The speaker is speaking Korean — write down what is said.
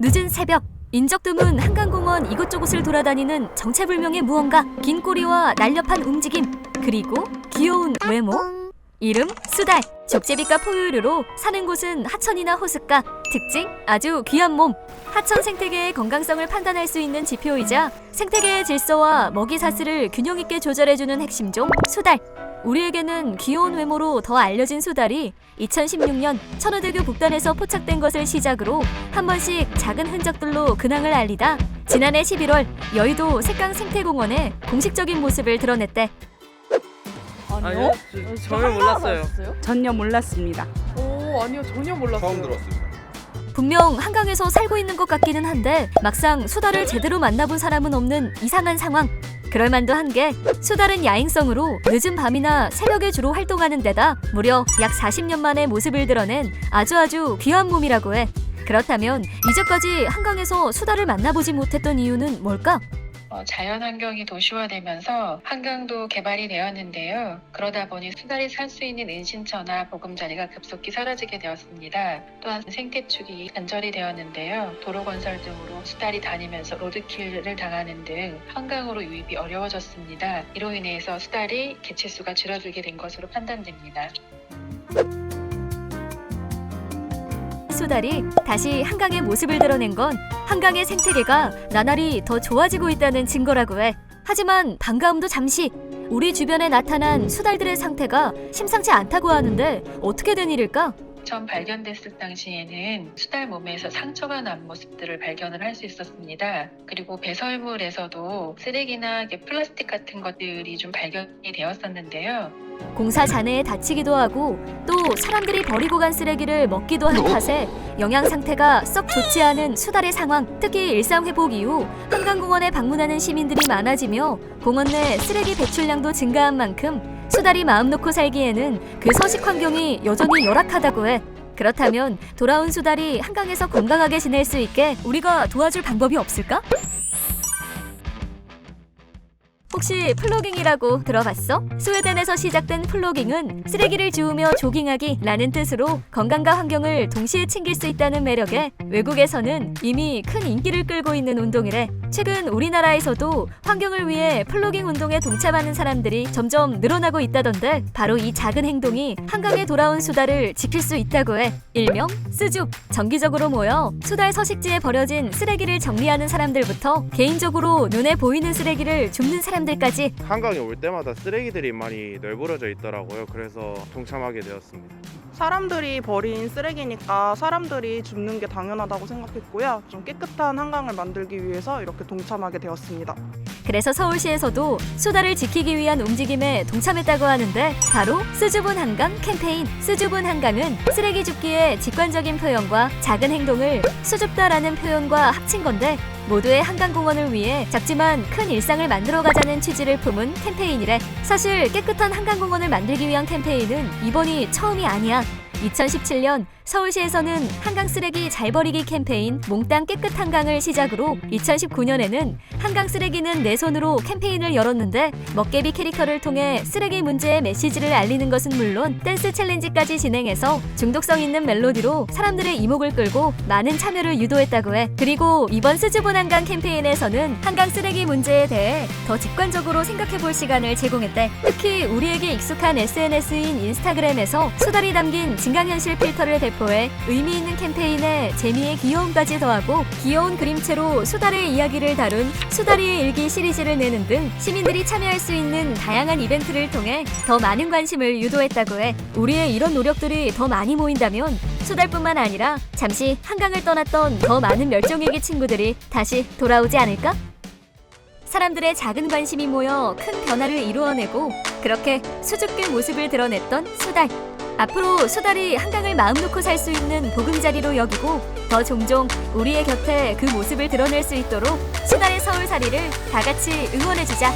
늦은 새벽, 인적 드문 한강공원 이곳저곳을 돌아다니는 정체불명의 무언가, 긴 꼬리와 날렵한 움직임, 그리고 귀여운 외모. 이름 수달. 족제비과 포유류로 사는 곳은 하천이나 호숫가. 특징 아주 귀한 몸. 하천 생태계의 건강성을 판단할 수 있는 지표이자 생태계의 질서와 먹이 사슬을 균형 있게 조절해주는 핵심종 수달. 우리에게는 귀여운 외모로 더 알려진 수달이 2016년 천호대교 북단에서 포착된 것을 시작으로 한 번씩 작은 흔적들로 근황을 알리다 지난해 11월 여의도 색강 생태공원에 공식적인 모습을 드러냈대. 아니요? 전혀 몰랐어요. 전혀 몰랐습니다. 오, 아니요, 전혀 몰랐어요. 처음 들었습니다. 분명 한강에서 살고 있는 것 같기는 한데 막상 수달을 제대로 만나본 사람은 없는 이상한 상황. 그럴만도 한 게 수달은 야행성으로 늦은 밤이나 새벽에 주로 활동하는 데다 무려 약 40년 만에 모습을 드러낸 아주 귀한 몸이라고 해. 그렇다면 이제까지 한강에서 수달을 만나보지 못했던 이유는 뭘까? 자연 환경이 도시화되면서 한강도 개발이 되었는데요. 그러다 보니 수달이 살 수 있는 은신처나 보금자리가 급속히 사라지게 되었습니다. 또한 생태축이 단절이 되었는데요. 도로 건설 등으로 수달이 다니면서 로드킬을 당하는 등 한강으로 유입이 어려워졌습니다. 이로 인해서 수달이 개체수가 줄어들게 된 것으로 판단됩니다. 수달이 다시 한강의 모습을 드러낸 건 한강의 생태계가 나날이 더 좋아지고 있다는 증거라고 해. 하지만 반가움도 잠시. 우리 주변에 나타난 수달들의 상태가 심상치 않다고 하는데 어떻게 된 일일까? 처음 발견됐을 당시에는 수달 몸에서 상처가 난 모습들을 발견을 할 수 있었습니다. 그리고 배설물에서도 쓰레기나 플라스틱 같은 것들이 좀 발견이 되었었는데요. 공사 잔해에 다치기도 하고 또 사람들이 버리고 간 쓰레기를 먹기도 한 탓에 영양 상태가 썩 좋지 않은 수달의 상황. 특히 일상회복 이후 한강공원에 방문하는 시민들이 많아지며 공원 내 쓰레기 배출량도 증가한 만큼 수달이 마음 놓고 살기에는 그 서식 환경이 여전히 열악하다고 해. 그렇다면 돌아온 수달이 한강에서 건강하게 지낼 수 있게 우리가 도와줄 방법이 없을까? 혹시 플로깅이라고 들어봤어? 스웨덴에서 시작된 플로깅은 쓰레기를 주우며 조깅하기 라는 뜻으로 건강과 환경을 동시에 챙길 수 있다는 매력에 외국에서는 이미 큰 인기를 끌고 있는 운동이래. 최근 우리나라에서도 환경을 위해 플로깅 운동에 동참하는 사람들이 점점 늘어나고 있다던데 바로 이 작은 행동이 한강에 돌아온 수달을 지킬 수 있다고 해. 일명 스줍. 정기적으로 모여 수달 서식지에 버려진 쓰레기를 정리하는 사람들부터 개인적으로 눈에 보이는 쓰레기를 줍는 사람들까지. 한강에 올 때마다 쓰레기들이 많이 널브러져 있더라고요. 그래서 동참하게 되었습니다. 사람들이 버린 쓰레기니까 사람들이 줍는 게 당연하다고 생각했고요. 좀 깨끗한 한강을 만들기 위해서 이렇게 동참하게 되었습니다. 그래서 서울시에서도 수달을 지키기 위한 움직임에 동참했다고 하는데 바로 스줍은 한강 캠페인. 스줍은 한강은 쓰레기 줍기의 직관적인 표현과 작은 행동을 수줍다라는 표현과 합친 건데 모두의 한강공원을 위해 작지만 큰 일상을 만들어가자는 취지를 품은 캠페인이래. 사실 깨끗한 한강공원을 만들기 위한 캠페인은 이번이 처음이 아니야. 2017년 서울시에서는 한강 쓰레기 잘 버리기 캠페인 몽땅 깨끗 한강을 시작으로 2019년에는 한강 쓰레기는 내 손으로 캠페인을 열었는데 먹개비 캐릭터를 통해 쓰레기 문제의 메시지를 알리는 것은 물론 댄스 챌린지까지 진행해서 중독성 있는 멜로디로 사람들의 이목을 끌고 많은 참여를 유도했다고 해. 그리고 이번 스즈본 한강 캠페인에서는 한강 쓰레기 문제에 대해 더 직관적으로 생각해볼 시간을 제공했대. 특히 우리에게 익숙한 SNS인 인스타그램에서 수달이 담긴 증강현실 필터를 배포해 의미 있는 캠페인에 재미의 귀여움까지 더하고 귀여운 그림체로 수달의 이야기를 다룬 수달이의 일기 시리즈를 내는 등 시민들이 참여할 수 있는 다양한 이벤트를 통해 더 많은 관심을 유도했다고 해. 우리의 이런 노력들이 더 많이 모인다면 수달뿐만 아니라 잠시 한강을 떠났던 더 많은 멸종위기 친구들이 다시 돌아오지 않을까? 사람들의 작은 관심이 모여 큰 변화를 이루어내고 그렇게 수줍게 모습을 드러냈던 수달. 앞으로 수달이 한강을 마음 놓고 살 수 있는 보금자리로 여기고 더 종종 우리의 곁에 그 모습을 드러낼 수 있도록 수달의 서울살이를 다 같이 응원해주자.